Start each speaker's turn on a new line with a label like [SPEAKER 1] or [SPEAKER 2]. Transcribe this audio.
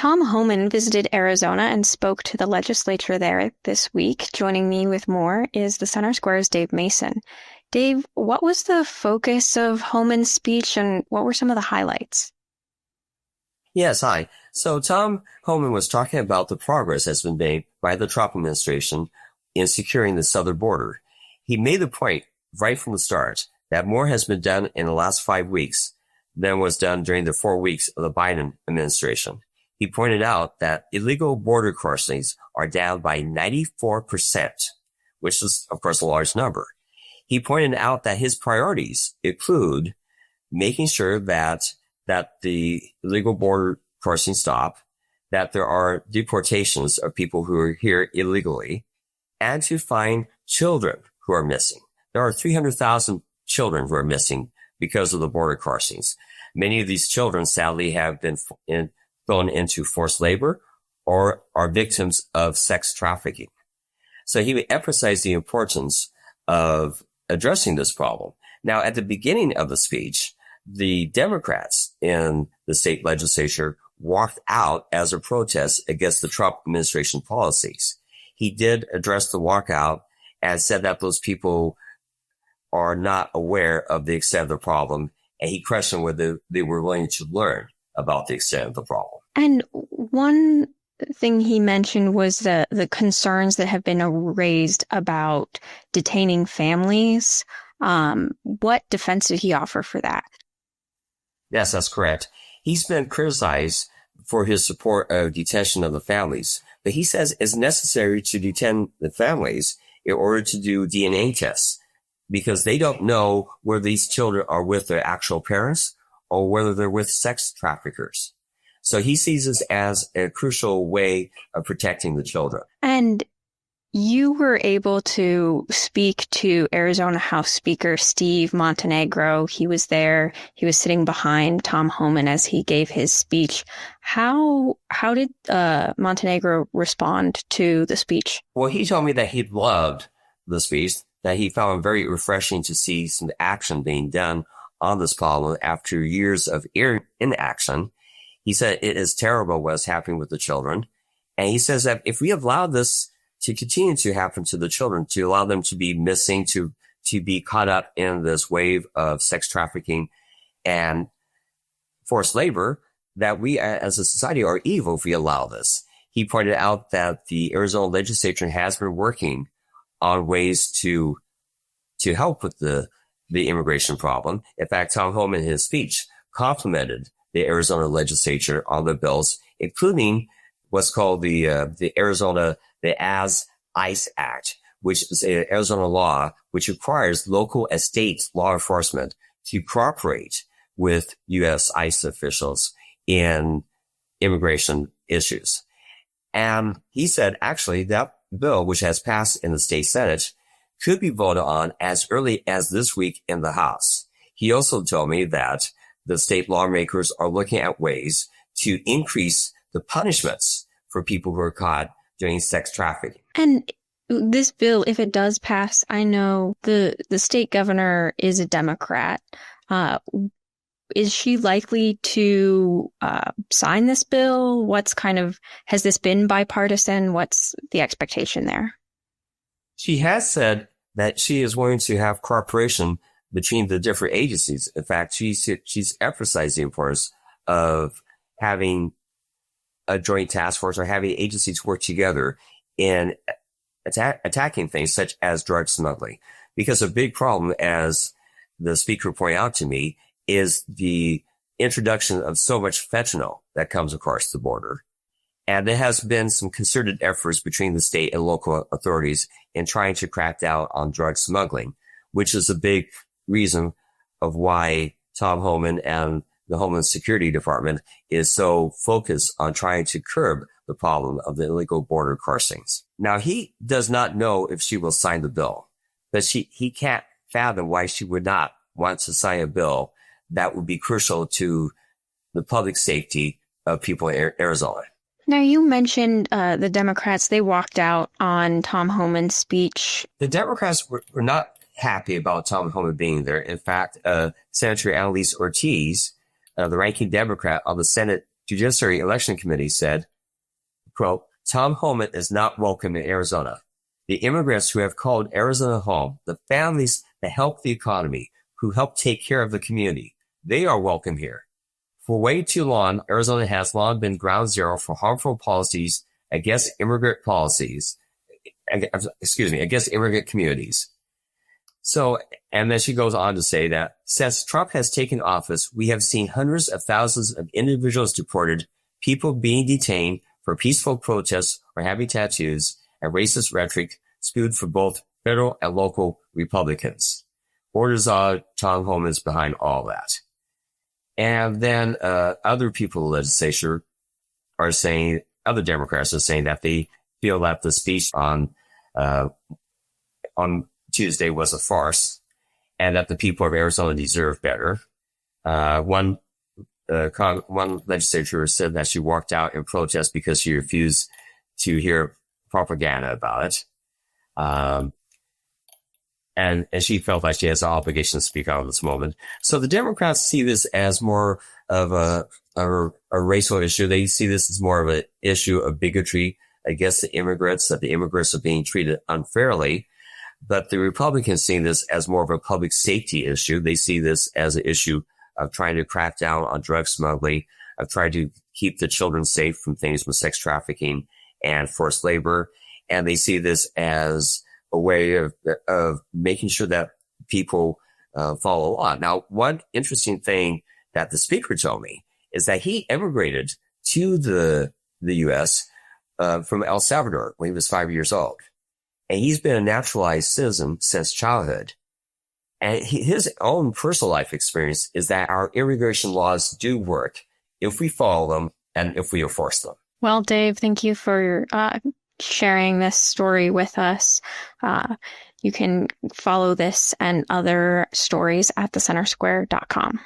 [SPEAKER 1] Tom Homan visited Arizona and spoke to the legislature there this week. Joining me with more is the Center Square's Dave Mason. Dave, what was the focus of Homan's speech and what were some of the highlights?
[SPEAKER 2] Yes, hi. So Tom Homan was talking about the progress that's been made by the Trump administration in securing the southern border. He made the point right from the start that more has been done in the last 5 weeks than was done during the 4 weeks of the Biden administration. He pointed out that illegal border crossings are down by 94%, which is, of course, a large number. He pointed out that his priorities include making sure that the illegal border crossings stop, that there are deportations of people who are here illegally, and to find children who are missing. There are 300,000 children who are missing because of the border crossings. Many of these children, sadly, have been thrown into forced labor or are victims of sex trafficking. So he emphasized the importance of addressing this problem. Now, at the beginning of the speech, the Democrats in the state legislature walked out as a protest against the Trump administration policies. He did address the walkout and said that those people are not aware of the extent of the problem, and he questioned whether they were willing to learn about the extent of the problem.
[SPEAKER 1] And one thing he mentioned was the concerns that have been raised about detaining families. What defense did he offer for that?
[SPEAKER 2] Yes, that's correct. He's been criticized for his support of detention of the families, but he says it's necessary to detain the families in order to do DNA tests because they don't know whether these children are with their actual parents or whether they're with sex traffickers. So he sees this as a crucial way of protecting the children.
[SPEAKER 1] And you were able to speak to Arizona House Speaker Steve Montenegro. He was there. He was sitting behind Tom Homan as he gave his speech. How did Montenegro respond to the speech?
[SPEAKER 2] Well, he told me that he loved the speech, that he found it very refreshing to see some action being done on this problem after years of inaction. He said it is terrible what's happening with the children. And he says that if we allow this to continue to happen to the children, to allow them to be missing, to be caught up in this wave of sex trafficking and forced labor, that we as a society are evil if we allow this. He pointed out that the Arizona legislature has been working on ways to help with the immigration problem. In fact, Tom Homan in his speech complimented the Arizona legislature on the bills, including what's called the As-ICE Act, which is an Arizona law which requires local and state law enforcement to cooperate with U.S. ICE officials in immigration issues. And he said, actually, that bill, which has passed in the state Senate, could be voted on as early as this week in the House. He also told me that the state lawmakers are looking at ways to increase the punishments for people who are caught doing sex trafficking.
[SPEAKER 1] And this bill, if it does pass, I know the state governor is a Democrat. Is she likely to sign this bill? Has this been bipartisan? What's the expectation there?
[SPEAKER 2] She has said that she is willing to have cooperation between the different agencies. In fact, she's emphasized the importance of having a joint task force or having agencies work together in attacking things such as drug smuggling. Because a big problem, as the speaker pointed out to me, is the introduction of so much fentanyl that comes across the border. And there has been some concerted efforts between the state and local authorities in trying to crack down on drug smuggling, which is a big reason of why Tom Homan and the Homeland Security Department is so focused on trying to curb the problem of the illegal border crossings. Now, he does not know if she will sign the bill, but he can't fathom why she would not want to sign a bill that would be crucial to the public safety of people in Arizona.
[SPEAKER 1] Now, you mentioned the Democrats, they walked out on Tom Homan's speech.
[SPEAKER 2] The Democrats were not happy about Tom Homan being there. In fact, Senator Annalise Ortiz, the ranking Democrat on the Senate Judiciary Election Committee said, quote, Tom Homan is not welcome in Arizona. The immigrants who have called Arizona home, the families that help the economy, who help take care of the community, they are welcome here. For way too long, Arizona has long been ground zero for harmful policies against immigrant against immigrant communities. So, and then she goes on to say that since Trump has taken office, we have seen hundreds of thousands of individuals deported, people being detained for peaceful protests or having tattoos, and racist rhetoric spewed from both federal and local Republicans. Tom Homan's behind all that. And then other people in the legislature are saying, other Democrats are saying that they feel that the speech on Tuesday was a farce and that the people of Arizona deserve better. One legislator said that she walked out in protest because she refused to hear propaganda about it. And she felt like she has an obligation to speak out at this moment. So the Democrats see this as more of a racial issue. They see this as more of an issue of bigotry against the immigrants, that the immigrants are being treated unfairly. But the Republicans see this as more of a public safety issue. They see this as an issue of trying to crack down on drug smuggling, of trying to keep the children safe from things from sex trafficking and forced labor. And they see this as a way of making sure that people follow law. Now, one interesting thing that the speaker told me is that he immigrated to the U.S. From El Salvador when he was 5 years old. And he's been a naturalized citizen since childhood. And his own personal life experience is that our immigration laws do work if we follow them and if we enforce them.
[SPEAKER 1] Well, Dave, thank you for sharing this story with us. You can follow this and other stories at thecentersquare.com.